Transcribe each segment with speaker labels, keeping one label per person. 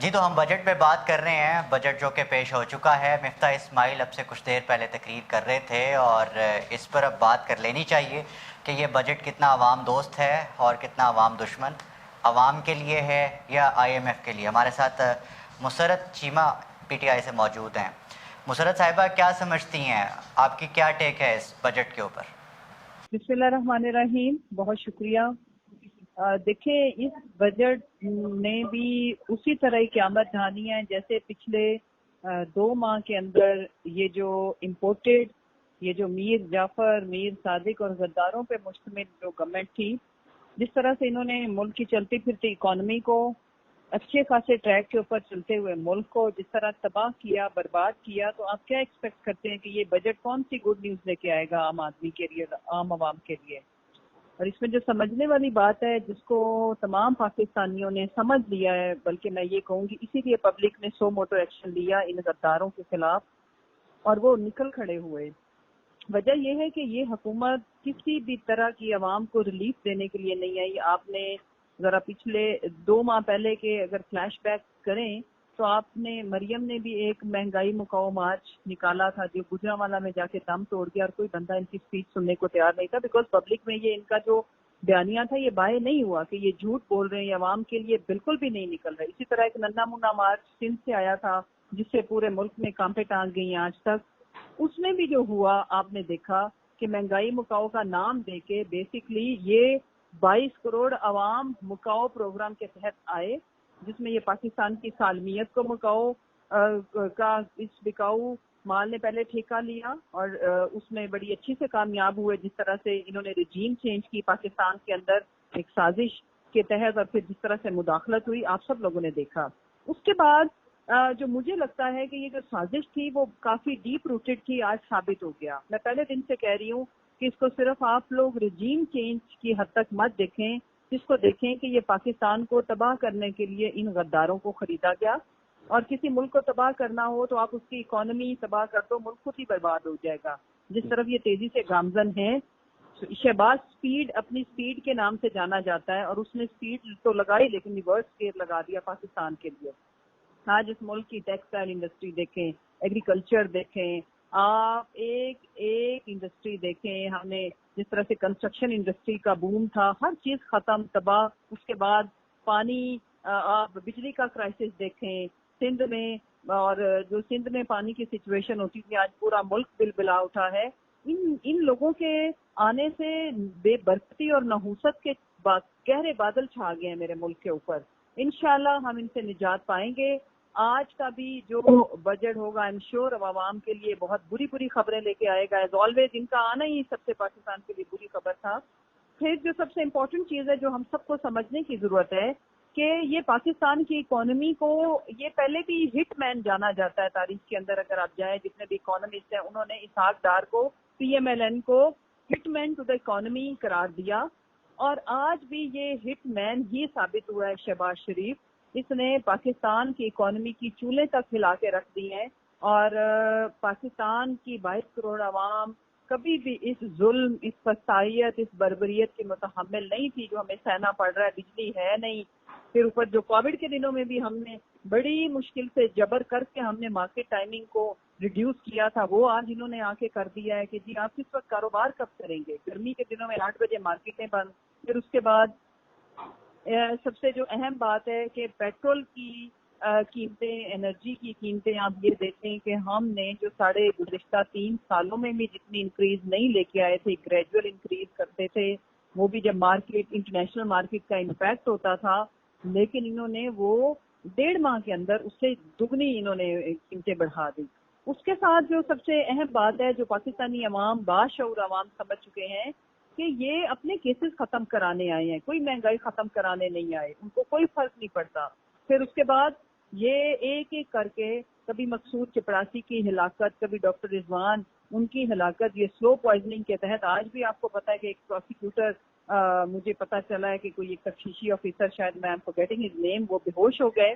Speaker 1: جی تو ہم بجٹ پہ بات کر رہے ہیں، بجٹ جو کہ پیش ہو چکا ہے۔ مفتاح اسماعیل اب سے کچھ دیر پہلے تقریر کر رہے تھے اور اس پر اب بات کر لینی چاہیے کہ یہ بجٹ کتنا عوام دوست ہے اور کتنا عوام دشمن، عوام کے لیے ہے یا آئی ایم ایف کے لیے۔ ہمارے ساتھ مسرت چیمہ پی ٹی آئی سے موجود ہیں۔ مسرت صاحبہ، کیا سمجھتی ہیں، آپ کی کیا ٹیک ہے اس بجٹ کے اوپر؟
Speaker 2: بسم اللہ الرحمن الرحیم، بہت شکریہ۔ دیکھیں، اس بجٹ نے بھی اسی طرح کی آمد ڈھانی ہے جیسے پچھلے 2 ماہ کے اندر یہ جو امپورٹڈ، یہ جو میر جعفر، میر صادق اور غداروں پہ مشتمل جو گورنمنٹ تھی، جس طرح سے انہوں نے ملک کی چلتی پھرتی اکانومی کو اچھے خاصے ٹریک کے اوپر چلتے ہوئے ملک کو جس طرح تباہ کیا، برباد کیا، تو آپ کیا ایکسپیکٹ کرتے ہیں کہ یہ بجٹ کون سی گڈ نیوز لے کے آئے گا عام آدمی کے لیے، عام عوام کے لیے؟ اور اس میں جو سمجھنے والی بات ہے، جس کو تمام پاکستانیوں نے سمجھ لیا ہے، بلکہ میں یہ کہوں گی اسی لیے پبلک نے سو موٹو ایکشن لیا ان غداروں کے خلاف اور وہ نکل کھڑے ہوئے۔ وجہ یہ ہے کہ یہ حکومت کسی بھی طرح کی عوام کو ریلیف دینے کے لیے نہیں آئی۔ آپ نے ذرا پچھلے 2 ماہ پہلے کے اگر فلیش بیک کریں تو آپ نے مریم نے بھی ایک مہنگائی مکاؤ مارچ نکالا تھا جو گجرانوالہ میں جا کے دم توڑ گیا اور کوئی بندہ ان کی اسپیچ سننے کو تیار نہیں تھا، بیکاز پبلک میں یہ ان کا جو بیانیہ تھا یہ باہر نہیں ہوا کہ یہ جھوٹ بول رہے ہیں، یہ عوام کے لیے بالکل بھی نہیں نکل رہا۔ اسی طرح ایک ننا منا مارچ سندھ سے آیا تھا جس سے پورے ملک میں کانپیں ٹانگ گئی ہیں آج تک۔ اس میں بھی جو ہوا آپ نے دیکھا کہ مہنگائی مکاؤ کا نام دے کے بیسکلی یہ 22 کروڑ عوام مکاؤ پروگرام کے تحت آئے، جس میں یہ پاکستان کی سالمیت کو مکاؤ کا اس بکاؤ مال نے پہلے ٹھیکہ لیا اور اس میں بڑی اچھی سے کامیاب ہوئے، جس طرح سے انہوں نے رجیم چینج کی پاکستان کے اندر ایک سازش کے تحت، اور پھر جس طرح سے مداخلت ہوئی آپ سب لوگوں نے دیکھا۔ اس کے بعد جو مجھے لگتا ہے کہ یہ جو سازش تھی وہ کافی ڈیپ روٹڈ تھی، آج ثابت ہو گیا۔ میں پہلے دن سے کہہ رہی ہوں کہ اس کو صرف آپ لوگ رجیم چینج کی حد تک مت دیکھیں، اس کو دیکھیں کہ یہ پاکستان کو تباہ کرنے کے لیے ان غداروں کو خریدا گیا، اور کسی ملک کو تباہ کرنا ہو تو آپ اس کی اکانومی تباہ کر دو، ملک خود ہی برباد ہو جائے گا۔ جس طرف یہ تیزی سے گامزن ہے، شہباز سپیڈ اپنی سپیڈ کے نام سے جانا جاتا ہے اور اس نے سپیڈ تو لگائی لیکن ریورس گیئر لگا دیا پاکستان کے لیے۔ آج اس ملک کی ٹیکسٹائل انڈسٹری دیکھیں، ایگریکلچر دیکھیں، آپ ایک ایک انڈسٹری دیکھیں، ہم نے جس طرح سے کنسٹرکشن انڈسٹری کا بوم تھا، ہر چیز ختم، تباہ۔ اس کے بعد پانی، آپ بجلی کا کرائسس دیکھیں سندھ میں، اور جو سندھ میں پانی کی سچویشن ہوتی تھی آج پورا ملک بلبلا اٹھا ہے۔ ان لوگوں کے آنے سے بے برکتی اور نحوست کے گہرے بادل چھا گئے ہیں میرے ملک کے اوپر۔ انشاءاللہ ہم ان سے نجات پائیں گے۔ آج کا بھی جو بجٹ ہوگا ایم شیور عوام کے لیے بہت بری بری خبریں لے کے آئے گا، ایز آلویز ان کا آنا ہی سب سے پاکستان کے لیے بری خبر تھا۔ پھر جو سب سے امپورٹنٹ چیز ہے جو ہم سب کو سمجھنے کی ضرورت ہے کہ یہ پاکستان کی اکانومی کو، یہ پہلے بھی ہٹ مین جانا جاتا ہے تاریخ کے اندر، اگر آپ جائیں جتنے بھی اکانومسٹ ہیں انہوں نے اسحاق ڈار کو، پی ایم ایل این کو ہٹ مین ٹو دا اکانومی قرار دیا، اور آج بھی یہ ہٹ مین ہی ثابت ہوا ہے شہباز شریف۔ اس نے پاکستان کی اکانومی کی چولہے تک ہلا کے رکھ دی ہیں، اور پاکستان کی 22 کروڑ عوام کبھی بھی اس ظلم، اس فسائیت، اس بربریت کی متحمل نہیں تھی جو ہمیں سہنا پڑ رہا ہے۔ بجلی ہے نہیں، پھر اوپر جو کووڈ کے دنوں میں بھی ہم نے بڑی مشکل سے جبر کر کے ہم نے مارکیٹ ٹائمنگ کو ریڈیوس کیا تھا، وہ آج انہوں نے آ کے کر دیا ہے کہ جی آپ کس وقت کاروبار کب کریں گے؟ گرمی کے دنوں میں 8 بجے مارکیٹیں بند۔ پھر اس کے بعد سب سے جو اہم بات ہے کہ پیٹرول کی قیمتیں، انرجی کی قیمتیں، آپ یہ دیکھیں کہ ہم نے جو گزشتہ 3 سالوں میں بھی جتنی انکریز نہیں لے کے آئے تھے، گریجول انکریز کرتے تھے، وہ بھی جب مارکیٹ، انٹرنیشنل مارکیٹ کا امپیکٹ ہوتا تھا، لیکن انہوں نے وہ 1.5 ماہ کے اندر اس سے دگنی انہوں نے قیمتیں بڑھا دی۔ اس کے ساتھ جو سب سے اہم بات ہے جو پاکستانی عوام، باشعور عوام سمجھ چکے ہیں کہ یہ اپنے کیسز ختم کرانے آئے ہیں، کوئی مہنگائی ختم کرانے نہیں آئے، ان کو کوئی فرق نہیں پڑتا۔ پھر اس کے بعد یہ ایک ایک کر کے، کبھی مقصود چپڑاسی کی ہلاکت، کبھی ڈاکٹر رضوان ان کی ہلاکت، یہ سلو پوائزننگ کے تحت آج بھی آپ کو پتا ہے کہ ایک پروسیکیوٹر، مجھے پتا چلا ہے کہ کوئی ایک تفتیشی آفیسر، شاید میں فارگیٹنگ ہز نیم، وہ بے ہوش ہو گئے۔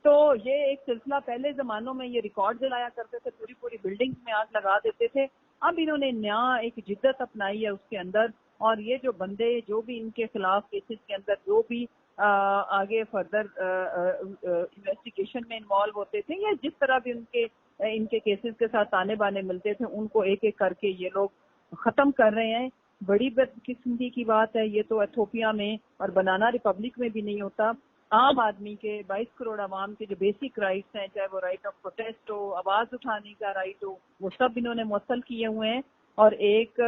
Speaker 2: تو یہ ایک سلسلہ پہلے زمانوں میں یہ ریکارڈ جلایا کرتے تھے، پوری پوری بلڈنگز میں آگ لگا دیتے تھے، اب انہوں نے نیا ایک جدت اپنائی ہے اس کے اندر، اور یہ جو بندے جو بھی ان کے خلاف کیسز کے اندر جو بھی آگے فردر انویسٹیگیشن میں انوالو ہوتے تھے یا جس طرح بھی ان کے کیسز کے ساتھ تانے بانے ملتے تھے ان کو ایک ایک کر کے یہ لوگ ختم کر رہے ہیں. بڑی بدقسمتی کی بات ہے. یہ تو ایتھوپیا میں اور بنانا ریپبلک میں بھی نہیں ہوتا. عام آدمی کے 22 کروڑ عوام کے جو بیسک رائٹس ہیں, چاہے وہ رائٹ آف پروٹیسٹ ہو, آواز اٹھانے کا رائٹ ہو, وہ سب انہوں نے معطل کیے ہوئے ہیں. اور ایک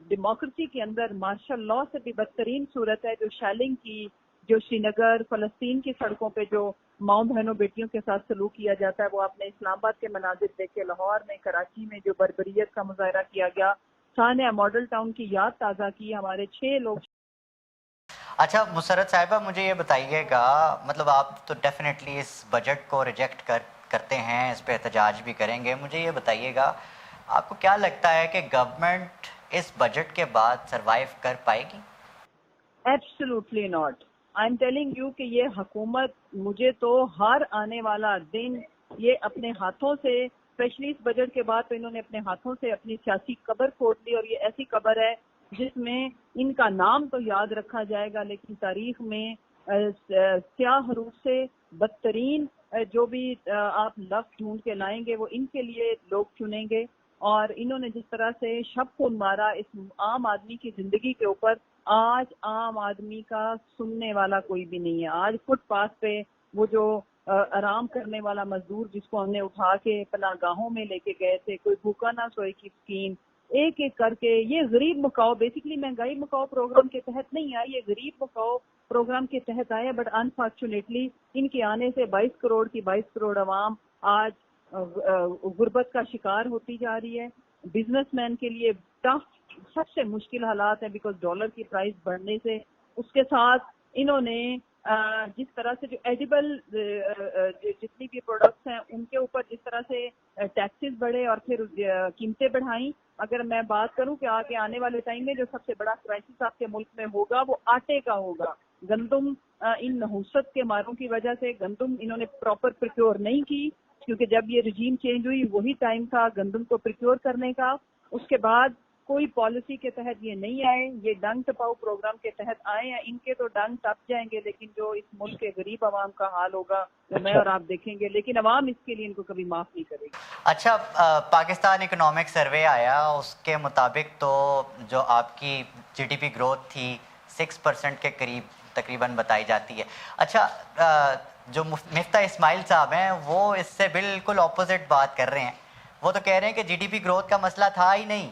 Speaker 2: ڈیموکریسی کے اندر مارشل لا سے بھی بدترین صورت ہے جو شیلنگ کی, جو شری نگر فلسطین کی سڑکوں پہ جو ماؤں بہنوں بیٹیوں کے ساتھ سلوک کیا جاتا ہے, وہ آپ نے اسلام آباد کے مناظر دیکھے, لاہور میں, کراچی میں جو بربریت کا مظاہرہ کیا گیا, سانحہ ماڈل ٹاؤن کی یاد تازہ کی. ہمارے 6 لوگ.
Speaker 1: اچھا مسرت صاحبہ, مجھے یہ بتائیے گا, مطلب آپ تو ڈیفینیٹلی اس بجٹ کو ریجیکٹ کرتے ہیں, اس پہ احتجاج بھی کریں گے. مجھے یہ بتائیے گا, آپ کو کیا لگتا ہے کہ گورنمنٹ اس بجٹ کے بعد سروائیو کر پائے گی؟
Speaker 2: Absolutely not. I am telling you کہ یہ حکومت, مجھے تو ہر آنے والا دن یہ اپنے ہاتھوں سے, اسپیشلی اس بجٹ کے بعد تو انہوں نے اپنے ہاتھوں سے اپنی سیاسی قبر کھود لی. اور یہ ایسی قبر ہے جس میں ان کا نام تو یاد رکھا جائے گا لیکن تاریخ میں سیاہ حروف سے بدترین جو بھی آپ لفظ ڈھونڈ کے لائیں گے وہ ان کے لیے لوگ چنیں گے. اور انہوں نے جس طرح سے شب خون مارا اس عام آدمی کی زندگی کے اوپر, آج عام آدمی کا سننے والا کوئی بھی نہیں ہے. آج فٹ پاتھ پہ وہ جو آرام کرنے والا مزدور جس کو ہم نے اٹھا کے پناہ گاہوں میں لے کے گئے تھے, کوئی بھوکا نہ سوئے کی اسکیم, ایک ایک کر کے یہ غریب مکاؤ, بیسیکلی مہنگائی مکاؤ پروگرام کے تحت نہیں آئی, یہ غریب مکاؤ پروگرام کے تحت آیا. بٹ انفارچونیٹلی ان کے آنے سے 22 کروڑ کی 22 کروڑ عوام آج غربت کا شکار ہوتی جا رہی ہے. بزنس مین کے لیے ٹف, سب سے مشکل حالات ہیں بیکاز ڈالر کی پرائس بڑھنے سے. اس کے ساتھ انہوں نے جس طرح سے جو ایڈیبل جتنی بھی پروڈکٹس ہیں ان کے اوپر جس طرح سے ٹیکسز بڑھے اور پھر قیمتیں بڑھائیں. اگر میں بات کروں کہ آنے والے ٹائم میں جو سب سے بڑا کرائسس آپ کے ملک میں ہوگا وہ آٹے کا ہوگا. گندم ان نحوست کے ماروں کی وجہ سے گندم انہوں نے پراپر پریکیور نہیں کی, کیونکہ جب یہ رجیم چینج ہوئی وہی ٹائم تھا گندم کو پریکیور کرنے کا. اس کے بعد کوئی پالیسی کے تحت یہ نہیں آئے, یہ ڈنگ ٹپاؤ پروگرام کے تحت آئے ہیں. ان کے تو ڈنگ ٹپ جائیں گے لیکن جو اس ملک کے غریب عوام کا حال ہوگا وہ میں اور آپ دیکھیں گے, لیکن عوام اس کے لیے ان کو کبھی معاف نہیں کرے گی.
Speaker 1: اچھا, پاکستان اکنامک سروے آیا, اس کے مطابق تو جو آپ کی جی ڈی پی گروتھ تھی 6% کے قریب تقریباً بتائی جاتی ہے. اچھا, جو مفتاح اسماعیل صاحب ہیں وہ اس سے بالکل اپوزٹ بات کر رہے ہیں. وہ تو کہہ رہے ہیں کہ جی ڈی پی گروتھ کا مسئلہ تھا ہی نہیں.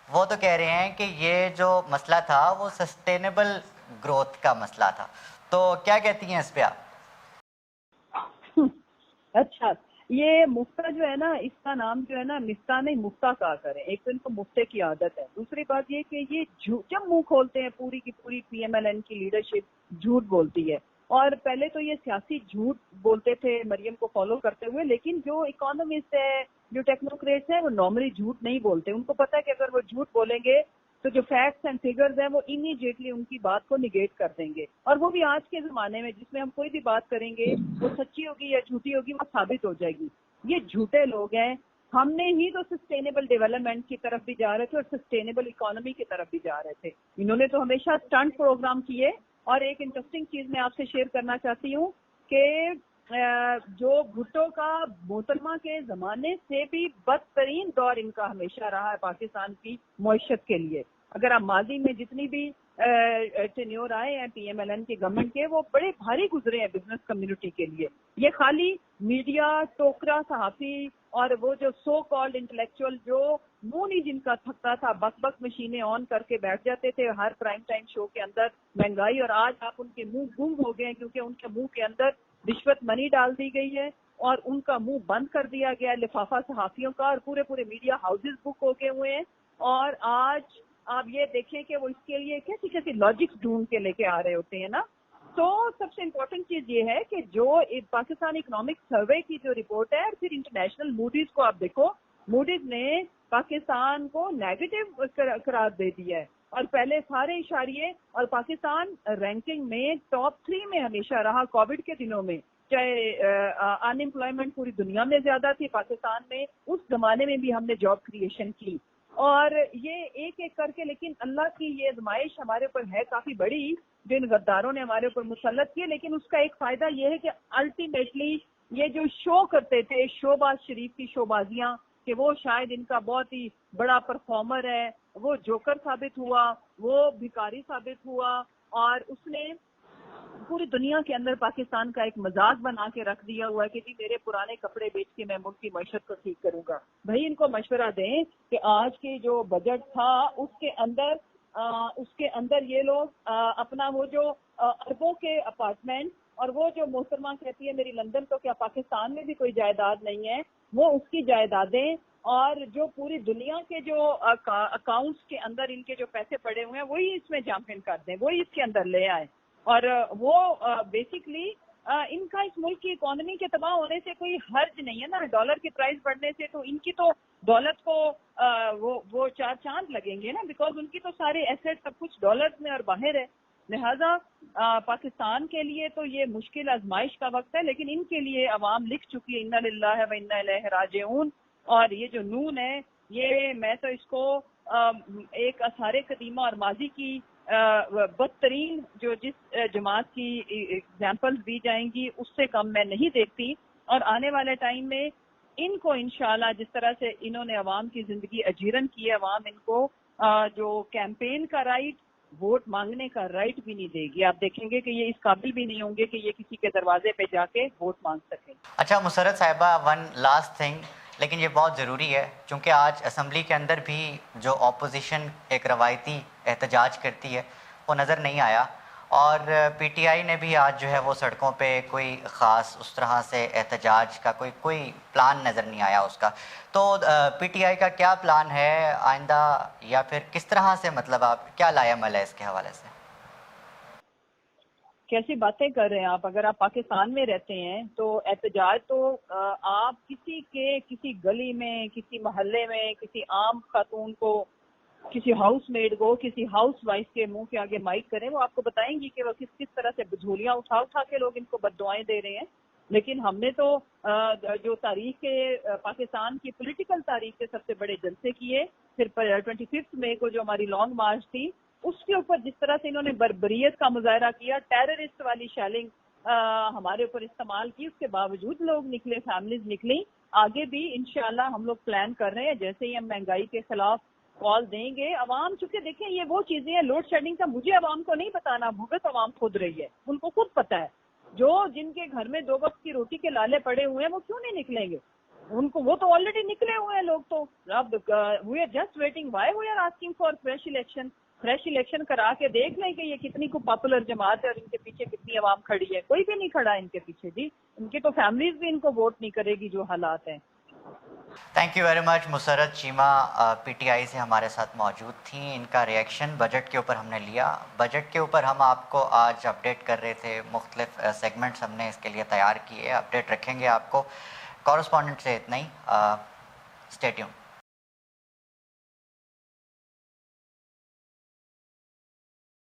Speaker 1: وہ تو کہہ رہے ہیں کہ یہ جو مسئلہ تھا وہ سسٹینیبل گروتھ کا مسئلہ تھا. تو کیا کہتی ہیں اس پہ آپ؟
Speaker 2: اچھا, یہ مفتہ جو ہے نا, اس کا نام جو ہے نا مفتہ نہیں مفتہ کہا کریں. ایک تو ان کو مفتے کی عادت ہے. دوسری بات یہ کہ یہ جب منہ کھولتے ہیں پوری کی پوری پی ایم ایل این کی لیڈرشپ جھوٹ بولتی ہے. اور پہلے تو یہ سیاسی جھوٹ بولتے تھے مریم کو فالو کرتے ہوئے, لیکن جو اکانومسٹ ہے, جو ٹیکنوکریٹس ہیں, وہ نارملی جھوٹ نہیں بولتے. ان کو پتا ہے کہ اگر وہ جھوٹ بولیں گے تو جو فیکٹس اینڈ فگرز ہیں وہ امیڈیٹلی ان کی بات کو نگیٹ کر دیں گے. اور وہ بھی آج کے زمانے میں جس میں ہم کوئی بھی بات کریں گے وہ سچی ہوگی یا جھوٹی ہوگی وہ ثابت ہو جائے گی. یہ جھوٹے لوگ ہیں. ہم نے ہی تو سسٹینیبل ڈیولپمنٹ کی طرف بھی جا رہے تھے اور سسٹینیبل اکانومی کی طرف بھی جا رہے تھے. انہوں نے تو ہمیشہ اسٹنٹ پروگرام کیے. اور ایک انٹرسٹنگ چیز میں آپ سے شیئر کرنا چاہتی ہوں کہ جو بھٹو کا محترمہ کے زمانے سے بھی بدترین دور ان کا ہمیشہ رہا ہے پاکستان کی معیشت کے لیے. اگر آپ ماضی میں جتنی بھی ٹینیور آئے ہیں پی ایم ایل این کی گورنمنٹ کے, وہ بڑے بھاری گزرے ہیں بزنس کمیونٹی کے لیے. یہ خالی میڈیا, ٹوکرا صحافی اور وہ جو سو کالڈ انٹلیکچوئل جو منہ نہیں جن کا تھکتا تھا, بک بک مشینیں آن کر کے بیٹھ جاتے تھے ہر پرائم ٹائم شو کے اندر مہنگائی. اور آج آپ ان کے منہ گنگ ہو گئے کیونکہ ان کے منہ کے اندر رشوت منی ڈال دی گئی ہے اور ان کا منہ بند کر دیا گیا ہے لفافہ صحافیوں کا, اور پورے میڈیا ہاؤسز بک ہو گئے ہوئے ہیں. اور آج آپ یہ دیکھیں کہ وہ اس کے لیے کیسی کیسی لاجکس ڈھونڈ کے لے کے آ رہے ہوتے ہیں نا. تو سب سے امپورٹنٹ چیز یہ ہے کہ جو پاکستان اکنامک سروے کی جو رپورٹ ہے, اور پھر انٹرنیشنل موڈیز کو آپ دیکھو, موڈیز نے پاکستان کو نیگیٹو قرار دے دیا ہے. اور پہلے سارے اشاریے, اور پاکستان رینکنگ میں ٹاپ 3 میں ہمیشہ رہا کووڈ کے دنوں میں. چاہے ان امپلائمنٹ پوری دنیا میں زیادہ تھی, پاکستان میں اس زمانے میں بھی ہم نے جاب کریشن کی. اور یہ ایک ایک کر کے، لیکن اللہ کی یہ آزمائش ہمارے اوپر ہے کافی بڑی جو ان غداروں نے ہمارے اوپر مسلط کی، لیکن اس کا ایک فائدہ یہ ہے کہ الٹیمیٹلی یہ جو شو کرتے تھے شوباز شریف کی شوبازیاں، کہ وہ شاید ان کا بہت ہی بڑا پرفارمر ہے، وہ جوکر ثابت ہوا، وہ بھکاری ثابت ہوا، اور اس نے پوری دنیا کے اندر پاکستان کا ایک مذاق بنا کے رکھ دیا ہوا ہے کہ جی میرے پرانے کپڑے بیچ کے میں ملک کی معیشت کو ٹھیک کروں گا۔ بھائی ان کو مشورہ دیں کہ آج کے جو بجٹ تھا اس کے اندر یہ لوگ اپنا وہ جو اربوں کے اپارٹمنٹ، اور وہ جو محترمہ کہتی ہے میری لندن تو کیا پاکستان میں بھی کوئی جائیداد نہیں ہے، وہ اس کی جائیدادیں، اور جو پوری دنیا کے جو اکاؤنٹس کے اندر ان کے جو پیسے پڑے ہوئے ہیں وہی اس میں جمپ ان کر دیں، وہی اس کے اندر لے آئیں۔ اور وہ بیسکلی ان کا اس ملک کی اکانومی کے تباہ ہونے سے کوئی حرج نہیں ہے نا، ڈالر کی پرائز بڑھنے سے تو ان کی تو دولت کو وہ چار چاند لگیں گے نا، بیکاز ان کی تو سارے ایسٹ سب کچھ ڈالرز میں اور باہر ہے۔ لہذا پاکستان کے لیے تو یہ مشکل آزمائش کا وقت ہے، لیکن ان کے لیے عوام لکھ چکی ہے انا للہ و انا الیہ راجعون۔ اور یہ جو نون ہے، یہ میں تو اس کو ایک آثار قدیمہ اور ماضی کی بدترین جو جس جماعت کی ایگزامپل دی جائیں گی اس سے کم میں نہیں دیکھتی، اور آنے والے ٹائم میں ان کو انشاءاللہ جس طرح سے انہوں نے عوام کی زندگی اجیرن کی ہے، عوام ان کو جو کیمپین کا رائٹ، ووٹ مانگنے کا رائٹ بھی نہیں دے گی۔ آپ دیکھیں گے کہ یہ اس قابل بھی نہیں ہوں گے کہ یہ کسی کے دروازے پہ جا کے ووٹ مانگ سکیں۔
Speaker 1: اچھا مسرت صاحبہ، ون لاسٹ تھنگ، لیکن یہ بہت ضروری ہے چونکہ آج اسمبلی کے اندر بھی جو اپوزیشن ایک روایتی احتجاج کرتی ہے وہ نظر نہیں آیا، اور پی ٹی آئی نے بھی آج جو ہے وہ سڑکوں پہ کوئی خاص اس طرح سے احتجاج کا کوئی پلان نظر نہیں آیا اس کا۔ تو پی ٹی آئی کا کیا پلان ہے آئندہ، یا پھر کس طرح سے، مطلب آپ کیا لائے عمل ہے اس کے حوالے سے؟
Speaker 2: کیسی باتیں کر رہے ہیں آپ؟ اگر آپ پاکستان میں رہتے ہیں تو احتجاج تو آپ کسی گلی میں، کسی محلے میں، کسی عام خاتون کو، کسی ہاؤس میڈ کو، کسی ہاؤس وائف کے منہ کے آگے مائک کریں، وہ آپ کو بتائیں گی کہ وہ کس طرح سے بجھولیاں اٹھا کے لوگ ان کو بددعائیں دے رہے ہیں۔ لیکن ہم نے تو جو تاریخ کے پاکستان کی پولیٹیکل تاریخ کے سب سے بڑے جلسے کیے، پھر 25 مئی کو جو ہماری لانگ مارچ تھی اس کے اوپر جس طرح سے انہوں نے بربریت کا مظاہرہ کیا، ٹیررسٹ والی شیلنگ ہمارے اوپر استعمال کی، اس کے باوجود لوگ نکلے، فیملیز نکلی۔ آگے بھی انشاءاللہ ہم لوگ پلان کر رہے ہیں، جیسے ہی ہم مہنگائی کے خلاف کال دیں گے، عوام چونکہ دیکھیں یہ وہ چیزیں ہیں، لوڈ شیڈنگ کا مجھے عوام کو نہیں بتانا، بھگت عوام خود رہی ہے، ان کو خود پتا ہے۔ جن کے گھر میں 2 وقت کی روٹی کے لالے پڑے ہوئے ہیں وہ کیوں نہیں نکلیں گے؟ ان کو وہ تو آلریڈی نکلے ہوئے ہیں لوگ تو۔ اب we are just waiting, why we are asking for fresh election کرا کے دیکھ لیں کہ یہ کتنی کو پاپولر جماعت ہے اور ان کے پیچھے کتنی عوام کھڑی ہے۔ کوئی بھی نہیں کھڑا ان کے پیچھے جی، ان کی تو فیملیز بھی ان کو ووٹ نہیں کرے گی جو حالات ہیں۔
Speaker 1: Thank you very much Musarrat Cheema, P T I سے ہمارے ساتھ موجود تھیں۔ ان کا ریئیکشن بجٹ کے اوپر ہم نے لیا۔ بجٹ کے اوپر ہم آپ کو آج اپڈیٹ کر رہے تھے، مختلف سیگمنٹس ہم نے اس کے لیے تیار کیے، اپڈیٹ رکھیں گے آپ کو۔ کورسپونڈنٹ سے اتنا ہی، اسٹے ٹیونڈ۔